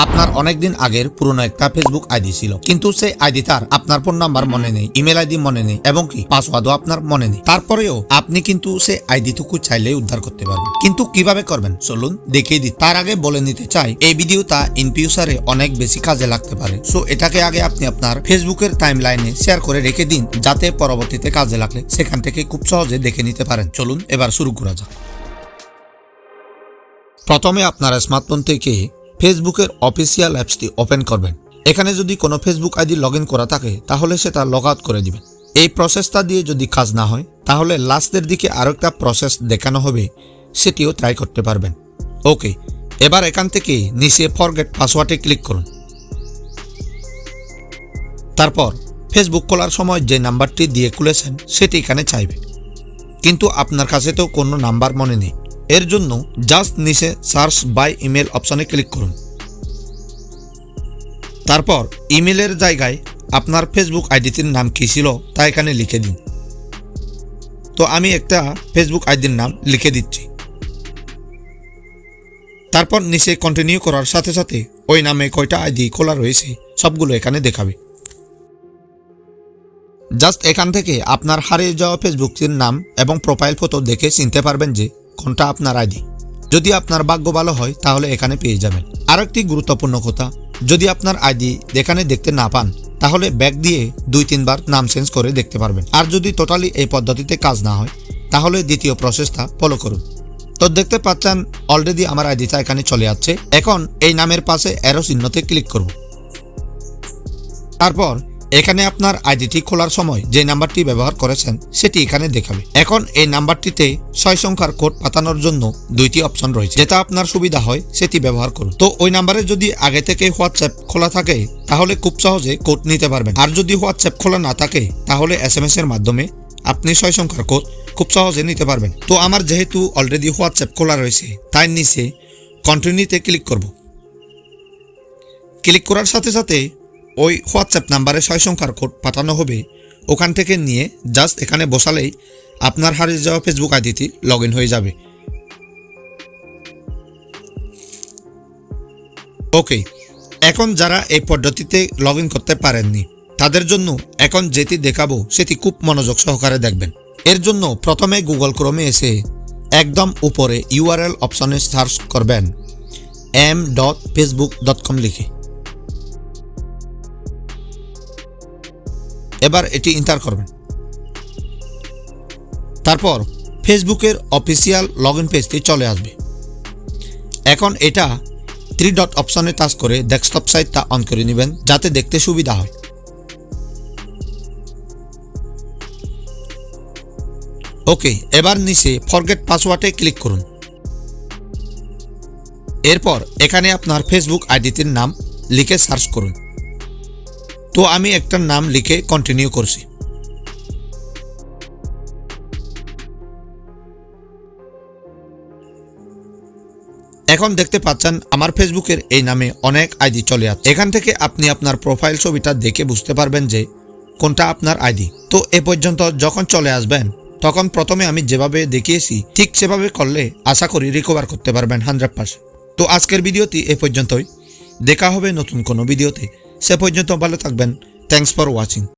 আপনার অনেকদিন আগের পুরনো একটা ফেসবুক আইডি ছিল, কিন্তু সেই আইডিটার আপনার ফোন নাম্বার মনে নেই, ইমেল আইডি মনে নেই এবং কি পাসওয়ার্ডও আপনার মনে নেই। তারপরেও আপনি কিন্তু সেই আইডিটুকু চাইলেই উদ্ধার করতে পারবেন। কিন্তু কিভাবে করবেন চলুন দেখিয়ে দিই। তার আগে বলে নিতে চাই, এই ভিডিওটা ইন ফিউচারে অনেক বেশি কাজে লাগতে পারে। সো এটাকে আগে আপনি আপনার ফেসবুকের টাইম লাইনে শেয়ার করে রেখে দিন, যাতে পরবর্তীতে কাজে লাগলে সেখান থেকে খুব সহজে দেখে নিতে পারেন। চলুন এবার শুরু করা যাক। প্রথমে আপনার স্মার্টফোন থেকে ফেসবুকের অফিসিয়াল অ্যাপসটি ওপেন করবেন। এখানে যদি কোনো ফেসবুক আইডি লগ ইন করা থাকে তাহলে সেটা লগ আউট করে দিবেন। এই প্রসেসটা দিয়ে যদি কাজ না হয় তাহলে লাস্টের দিকে আরো একটা প্রসেস দেখানো হবে, সেটিও ট্রাই করতে পারবেন। ওকে, এবার এখান থেকে নিচে ফরগেট পাসওয়ার্ডে ক্লিক করুন। তারপর ফেসবুক খোলার সময় যে নাম্বারটি দিয়ে খুলেছেন সেটি এখানে চাইবে, কিন্তু আপনার কাছে তো কোনো নাম্বার মনে নেই। এর জন্য জাস্ট নিচে সার্চ বাই ইমেল অপশনে ক্লিক করুন। তারপর ইমেলের জায়গায় আপনার ফেসবুক আইডিটির নাম কি ছিল তা এখানে লিখে দিন। তো আমি একটা ফেসবুক আইডির নাম লিখে দিচ্ছি। তারপর নিচে কন্টিনিউ করার সাথে সাথে ওই নামে কয়টা আইডি খোলা রয়েছে সবগুলো এখানে দেখাবে। জাস্ট এখান থেকে আপনার হারিয়ে যাওয়া ফেসবুকের নাম এবং প্রোফাইল ফটো দেখে চিনতে পারবেন যে কোনটা আপনার আইডি। যদি আপনার ভাগ্য ভালো হয় তাহলে এখানে পেয়ে যাবেন। আরো একটি গুরুত্বপূর্ণ কথা, যদি আপনার আইডি এখানে দেখতে না পান তাহলে ব্যাক দিয়ে 2-3 বার নাম চেঞ্জ করে দেখতে পারবেন। আর যদি টোটালি এই পদ্ধতিতে কাজ না হয় তাহলে দ্বিতীয় প্রসেসটা ফলো করুন। তো দেখতে পাচ্ছেন অলরেডি আমার আইডিটা এখানে চলে যাচ্ছে। এখন এই নামের পাশে অ্যারো চিহ্নতে ক্লিক করব। তারপর এখানে আপনার আইডিটি খোলার সময় যে নাম্বারটি ব্যবহার করেছেন সেটি এখানে দেখাবে। এখন এই নাম্বারটিতে 6 সংখ্যার কোড পাঠানোর জন্য 2টি অপশন রয়েছে, যেটা আপনার সুবিধা হয় সেটি ব্যবহার করুন। তো ওই নাম্বারে যদি আগে থেকে হোয়াটসঅ্যাপ খোলা থাকে তাহলে খুব সহজে কোড নিতে পারবেন। আর যদি হোয়াটসঅ্যাপ খোলা না থাকে তাহলে SMS এর মাধ্যমে আপনি 6 সংখ্যার কোড খুব সহজে নিতে পারবেন। তো আমার যেহেতু অলরেডি হোয়াটসঅ্যাপ খোলা রয়েছে তাই নিচে কন্টিনিউতে ক্লিক করব। ক্লিক করার সাথে সাথে ওই হোয়াটসঅ্যাপ নাম্বারে 6 সংখ্যার কোড পাঠানো হবে। ওখান থেকে নিয়ে জাস্ট এখানে বসালেই আপনার হারিয়ে যাওয়া ফেসবুক আইডিটি লগ ইন হয়ে যাবে। ওকে, এখন যারা এই পদ্ধতিতে লগ ইন করতে পারেননি তাদের জন্য এখন যেটি দেখাবো সেটি খুব মনোযোগ সহকারে দেখবেন। এর জন্য প্রথমে গুগল ক্রোমে এসে একদম উপরে URL অপশনে সার্চ করবেন m.facebook.com লিখে। এবার এটি এন্টার করবেন। তারপর ফেসবুকের অফিসিয়াল লগ ইন পেজটি চলে আসবে। এখন এটা 3 ডট অপশনে টাচ করে ডেস্কটপ সাইটটা অন করে নেবেন, যাতে দেখতে সুবিধা হয়। ওকে, এবার নিচে ফরগেট পাসওয়ার্ডে ক্লিক করুন। এরপর এখানে আপনার ফেসবুক আইডিটির নাম লিখে সার্চ করুন। তো আমি একটা নাম লিখে কন্টিনিউ করছি। এখন দেখতে পাচ্ছেন আমার ফেসবুকের এই নামে অনেক আইডি চলে আসছে। এখান থেকে আপনি আপনার প্রোফাইল ছবিটা দেখে বুঝতে পারবেন যে কোনটা আপনার আইডি। তো এ পর্যন্ত যখন চলে আসবেন তখন প্রথমে আমি যেভাবে দেখিয়েছি ঠিক সেভাবে করলে আশা করি রিকভার করতে পারবেন 100%। তো আজকের ভিডিওটি এ পর্যন্তই। দেখা হবে নতুন কোনো ভিডিওতে। সে পর্যন্ত ভালো থাকবেন। Thanks for watching.